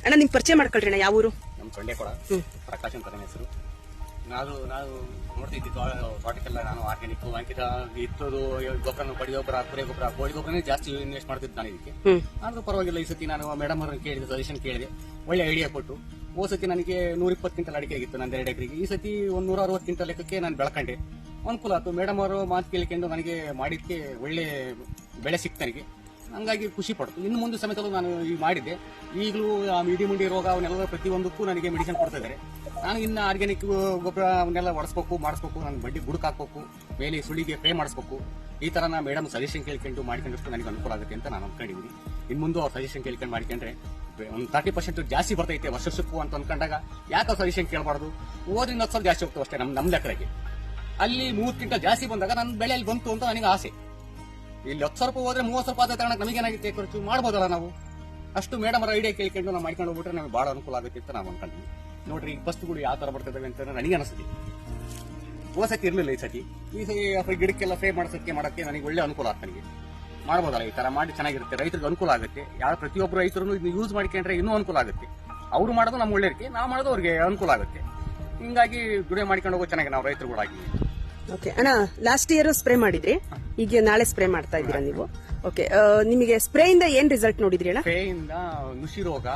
ಅಣ್ಣ ನಿಮ್ ಪರಿಚಯ ಮಾಡ್ಕೊಳ್ರಿ ಅಣ್ಣ, ಯಾವ ಊರು? ನಮ್ಮ ತೊಂಡೆಕೊಳ ಪ್ರಕಾಶ್ ಅಂತ ನನ್ನ ಹೆಸರು. ನಾವು ನೋಡ್ತಿದ್ವಿ ತೋಟಕ್ಕೆಲ್ಲ ನಾನು ಆರ್ಗ್ಯಾನಿಕ್ ಅಂಕಿತ ಇತ್ತದು ಗೊಬ್ಬರ, ಪಡಿ ಗೊಬ್ಬರ, ಕುರಿ ಗೊಬ್ಬರ, ಕೋಳಿ ಗೊಬ್ಬರನೇ ಜಾಸ್ತಿ ಇನ್ವೆಸ್ಟ್ ಮಾಡ್ತಿದ್ದೆ ನಾನು ಇದಕ್ಕೆ. ಆದ್ರೂ ಪರವಾಗಿಲ್ಲ. ಈ ಸತಿ ನಾನು ಮೇಡಮ್ ಅವ್ರನ್ನ ಕೇಳಿದೆ, ಸಜೆಷನ್ ಕೇಳಿದೆ, ಒಳ್ಳೆ ಐಡಿಯಾ ಕೊಟ್ಟು. ಹೋದ ಸತಿ ನನಗೆ 120 ಕ್ವಿಂಟಲ್ ಅಡಿಕೆ ಆಗಿತ್ತು ನನ್ನ 2 ಎಕರೆಗೆ. ಈ ಸತಿ 160 ಕ್ವಿಂಟಲ್ ಲೆಕ್ಕಕ್ಕೆ ನಾನು ಬೆಳ್ಕೊಂಡೆ. ಅನುಕೂಲ ಆಯ್ತು. ಮೇಡಮ್ ಅವರು ಮಾತು ಕೇಳಿಕೊಂಡು ನನಗೆ ಮಾಡಿದ್ದಕ್ಕೆ ಒಳ್ಳೆ ಬೆಳೆ ಸಿಕ್ತು ನನಗೆ. ಹಂಗಾಗಿ ಖುಷಿ ಪಡ್ತು. ಇನ್ನು ಮುಂದೆ ಸಮೇತಲೂ ನಾನು ಈಗ ಮಾಡಿದ್ದೆ. ಈಗಲೂ ಆ ಮಿಡಿ ರೋಗ ಅವನ್ನೆಲ್ಲ ಪ್ರತಿಯೊಂದಕ್ಕೂ ನನಗೆ ಮೆಡಿಸಿನ್ ಕೊಡ್ತಾ ಇದ್ದಾರೆ. ನಾನು ಇನ್ನು ಆರ್ಗ್ಯಾನಿಕ್ ಗೊಬ್ಬರ ಅವನ್ನೆಲ್ಲ ಮಾಡಿಸ್ಬೇಕು, ನಾನು ಬಡ್ಡಿ ಬುಡಕ್ ಹಾಕ್ಬೇಕು, ಮೇಲೆ ಸುಳಿಗೆ ಫ್ರೈ ಮಾಡಿಸ್ಬೇಕು. ಈ ತರ ನಾ ಮೇಡಮ್ ಸಜೆಷನ್ ಕೇಳ್ಕೊಂಡು ಮಾಡ್ಕೊಂಡಷ್ಟು ನನಗೆ ಅನುಕೂಲ ಆಗುತ್ತೆ ಅಂತ ನಾನು ಅನ್ಕೊಂಡಿದ್ದೀನಿ. ಇನ್ನು ಮುಂದೆ ಅವ್ರ ಸಜೆಷನ್ ಕೇಳ್ಕೊಂಡು ಮಾಡ್ಕೊಂಡ್ರೆ ಒಂದು 30% ಜಾಸ್ತಿ ಬರ್ತೈತೆ ವರ್ಷಕ್ಕೂ ಅಂತ ಅನ್ಕೊಂಡಾಗ ಯಾಕೆ ಸಜೆಷನ್ ಕೇಳಬಾರ್ದು? ಓದ್ರಿಂದ 10 ಜಾಸ್ತಿ ಹೋಗ್ತಾವೆ ಅಷ್ಟೇ ನಮ್ಮ ಲೆಕ್ಕಕ್ಕೆ. ಅಲ್ಲಿ 30 ಕ್ವಿಂಟಲ್ ಜಾಸ್ತಿ ಬಂದಾಗ ನನ್ನ ಬೆಳೆಯಲ್ಲಿ ಬಂತು ಅಂತ ನನಗೆ ಆಸೆ. ಇಲ್ಲಿ 10,000 ರೂಪಾಯಿ ಹೋದ್ರೆ 30,000 ರೂಪಾಯಿ ತಗೊಳಕ್ ನಮಗೇನಾಗುತ್ತೆ ಖರ್ಚು? ಮಾಡ್ಬೋದಲ್ಲ ನಾವು. ಅಷ್ಟು ಮೇಡಮ್ ಅವರ ಐಡಿಯಾ ಕೇಳ್ಕೊಂಡು ನಾವು ಮಾಡ್ಕೊಂಡು ಹೋಗ್ಬಿಟ್ರೆ ನಮಗೆ ಬಹಳ ಅನುಕೂಲ ಆಗುತ್ತೆ ಅಂತ ನಾವು ಅನ್ಕೊಂಡ್ವಿ. ನೋಡ್ರಿ, ಈಗ ಫಸ್ಟ್ಗಳು ಯಾವ ತರ ಬರ್ತದೆ ಅಂತ ನನಗೆ ಅನಿಸುತ್ತೆ. ಹೋದ ಸತಿ ಇರ್ಲಿಲ್ಲ, ಈ ಸತಿ ಗಿಡಕ್ಕೆಲ್ಲ ಫ್ರೈ ಮಾಡಕ್ಕೆ ನನಗೆ ಒಳ್ಳೆ ಅನುಕೂಲ ಆಗ್ತದೆ. ನನಗೆ ಮಾಡ್ಬೋದಲ್ಲ, ಈ ತರ ಮಾಡಿ ಚೆನ್ನಾಗಿರುತ್ತೆ, ರೈತರಿಗೆ ಅನುಕೂಲ ಆಗುತ್ತೆ. ಯಾರು ಪ್ರತಿಯೊಬ್ಬರು ರೈತರು ಇದನ್ನ ಯೂಸ್ ಮಾಡ್ಕೊಂಡ್ರೆ ಇನ್ನೂ ಅನುಕೂಲ ಆಗುತ್ತೆ. ಅವ್ರು ಮಾಡೋದು ನಮ್ಮ ಒಳ್ಳೆಯದಕ್ಕೆ, ನಾವು ಮಾಡೋದು ಅವ್ರಿಗೆ ಅನುಕೂಲ ಆಗುತ್ತೆ. ಹಿಂಗಾಗಿ ದುಡಿಮೆ ಮಾಡ್ಕೊಂಡು ಹೋಗೋ ಚೆನ್ನಾಗಿ ನಾವು ರೈತರುಗಳಾಗಿ. ಓಕೆ ಅಣ್ಣ, ಲಾಸ್ಟ್ ಇಯರ್ ಸ್ಪ್ರೇ ಮಾಡಿದ್ರಿ, ಈಗ ನಾಳೆ ಸ್ಪ್ರೇ ಮಾಡ್ತಾ ಇದ್ದೀರಾ ನೀವು. ಓಕೆ, ನಿಮಗೆ ಸ್ಪ್ರೇ ಇಂದ ಏನ್ ರಿಸಲ್ಟ್ ನೋಡಿದ್ರಿ ಅಣ್ಣ? ಸ್ಪ್ರೇ ಇಂದ ನುಸಿ ರೋಗ,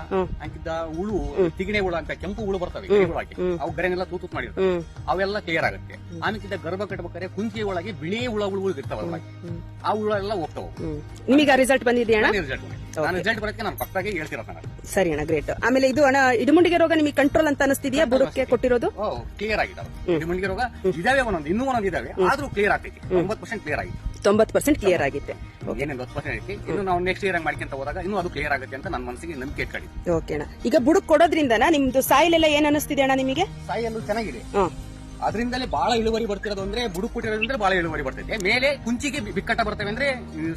ಅಂಕಿದ್ದ ಹುಳು, ತಿಗಣೆ ಹುಳ ಅಂತ ಕೆಂಪು ಹುಳು ಬರ್ತವೆ, ಗಿಡಗಳಾಗಿ ಅವು ಗರೆನೆಲ್ಲ ತೂತು ಮಾಡಿರ್ತವೆ, ಅವೆಲ್ಲ ಕ್ಲಿಯರ್ ಆಗುತ್ತೆ. ಆಮೇಲೆ ಗರ್ಭ ಕಟ್ಟಬೇಕಾದ್ರೆ ಕುಂತಿಗೆ ಒಳಗೆ ಬಿಳಿ ಹುಳುಗಳು ಇರ್ತಾವಲ್ಲ, ಆ ಹುಳ ಎಲ್ಲ ಹೋಗ್ತಾವ. ನಿಮಗೆ ರಿಸಲ್ಟ್ ಬಂದಿದೆ ಅಣ್ಣ? ರಿಸಲ್ಟ್ ಬರೋಕ್ಕೆ ನಾನು ಪಕ್ಕಾಗಿ ಹೇಳ್ತಿರೋದು. ಸರಿ ಅಣ್ಣ, ಗ್ರೇಟ್. ಆಮೇಲೆ ಇದು ಅಣ್ಣ, ಇಡಮುಂಡಿಗೆ ರೋಗ ನಿಮಗೆ ಕಂಟ್ರೋಲ್ ಅಂತ ಅನಿಸ್ತಿದ್ಯಾ? ಬುಡಕ್ಕೆ ಕೊಟ್ಟಿರೋದು ಕ್ಲಿಯರ್ ಆಗಿದಾವೆ. ಇಡಮುಂಡಿಗೆ ರೋಗ ಇದಾವೆ, ಇನ್ನೂ ಒಂದೊಂದು ಇದಾವೆ, ಆದ್ರೂ ಕ್ಲಿಯರ್ ಆಗ್ತೈತಿ. 90% ಕ್ಲಿಯರ್ ಆಗಿದೆ. 90% ಕ್ಲಿಯರ್ ಆಗಿದೆ. ಏನೇನು 10% ಐತಿ, ಇನ್ನು ನಾವು ನೆಕ್ಸ್ಟ್ ಇಯರ್ ಮಾಡ್ಕೊಂತ ಹೋದಾಗ ಇನ್ನೂ ಅದು ಕ್ಲಿಯರ್ ಆಗುತ್ತೆ ಅಂತ ನನ್ನ ಮನಸ್ಸಿಗೆ ನಂಬಿಕೆ ಇಟ್ಕೊಂಡಿದ್ದೆ. ಓಕೆ ಅಣ್ಣ, ಈಗ ಬುಡಕ್ ಕೊಡೋದ್ರಿಂದ ನಿಮ್ದು ಸಾಯಿಲ್ ಎಲ್ಲ ಏನ್ ಅನಿಸ್ತಿದೆ ಅಣ್ಣ ನಿಮಗೆ? ಸಾಯಲ್ಲೂ ಚೆನ್ನಾಗಿದೆ. ಅದರಿಂದಲೇ ಬಹಳ ಇಳುವರಿ ಬರ್ತಿರೋದು ಅಂದ್ರೆ ಬುಡಕ್ ಕೊಟ್ಟಿರೋದ್ರಿಂದ ಬಹಳ ಇಳುವರಿ ಬರ್ತೈತೆ. ಮೇಲೆ ಕುಂಚಿಗೆ ಬಿಕ್ಕಟ್ಟ ಬರ್ತವೆ ಅಂದ್ರೆ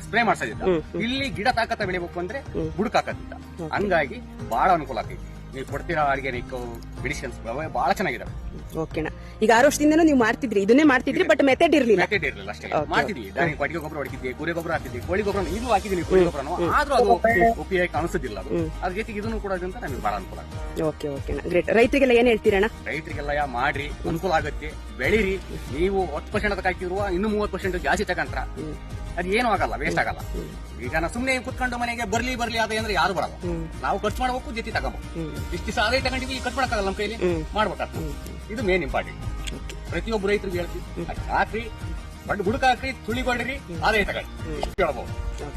ಸ್ಪ್ರೇ ಮಾಡ್ಸೋದಿಲ್ಲ. ಇಲ್ಲಿ ಗಿಡ ತಾಕತ್ತ ಬೆಳಿಬೇಕು ಅಂದ್ರೆ ಬುಡಕ್ ಹಾಕೋದಿಲ್ಲ. ಹಂಗಾಗಿ ಬಹಳ ಅನುಕೂಲ ಆಗ್ತೈತಿ. ನೀವು ಕೊಡ್ತೀರಾ ಆರ್ಗ್ಯಾನಿಕ್ ಮೆಡಿಸಿನ್ಸ್ ಬಹಳ ಚೆನ್ನಾಗಿದಾವೆ. ಓಕೆ ಅಣ್ಣ, ಈಗ 6 ವರ್ಷದಿಂದನೂ ನೀವು ಮಾಡ್ತಿದ್ರಿ, ಇದನ್ನೇ ಮಾಡ್ತಿದ್ರಿ, ಬಟ್ ಮೆಥಡ್ ಇರ್ಲಿಲ್ಲ ಅಷ್ಟೇ. ಮಾಡ್ತಿದ್ವಿ, ಕೊಟ್ಟಿಗೆ ಗೊಬ್ಬರ ಹೊಡಿತಿದ್ವಿ, ಕುರಿ ಗೊಬ್ಬರ ಹಾಕಿದ್ವಿ, ಕೋಳಿ ಗೊಬ್ಬರ ಇದು ಹಾಕಿದೀನಿ, ಕೋಳಿ ಗೊಬ್ಬರನು. ಆದ್ರೂ ಅದು ಉಪಯೋಗ ಅನಿಸೋದಿಲ್ಲ. ಅದ್ರ ಜೊತೆಗೆ ಇದನ್ನು ಕೊಡೋದ್ರಿಂದ ನಮಗೆ ಬಹಳ ಅನುಕೂಲ ಆಗುತ್ತೆ. ಓಕೆ ಓಕೆ ಅಣ್ಣ, ಗ್ರೇಟ್. ರೈತರಿಗೆಲ್ಲ ಏನ್ ಹೇಳ್ತೀರಣ್ಣ? ರೈತರಿಗೆಲ್ಲ ಮಾಡ್ರಿ, ಅನುಕೂಲ ಆಗುತ್ತೆ, ಬೆಳೀರಿ. ನೀವು 10% ಹಾಕಿರುವ ಇನ್ನು 30% ಜಾಸ್ತಿ ತಗೊಂಡ್ರ ಅದು ಏನು ಆಗಲ್ಲ, ವೇಸ್ಟ್ ಆಗಲ್ಲ. ಈಗ ನಾವು ಸುಮ್ನೆ ಕುತ್ಕೊಂಡು ಮನೆಗೆ ಬರ್ಲಿ ಅದ ಅಂದ್ರೆ ಯಾರು ಬರಲ್ಲ. ನಾವು ಖರ್ಚು ಮಾಡಬೇಕು, ಜೊತೆ ತಗೋಬೇಕು. ಇಷ್ಟು ಆದಾಯ ತಗೊಂಡಿವಿ, ಖರ್ಚು ಮಾಡಕ್ಕಾಗಲ್ಲ, ನಮ್ಮ ಕೈಲಿ ಮಾಡ್ಬೇಕಾಗ್ತದೆ. ಇದು ಮೇನ್ ಇಂಪಾರ್ಟೆಂಟ್. ಪ್ರತಿಯೊಬ್ಬರು ರೈತರಿಗೆ ಹೇಳ್ತೀವಿ, ಹಾಕ್ರಿ, ಬುಡಕ ಹಾಕ್ರಿ, ತುಳಿಗೊಳ್ರಿ, ಆದಾಯ ತಗೊಳ್ಳಿ, ಹೇಳ್ಬಹುದು.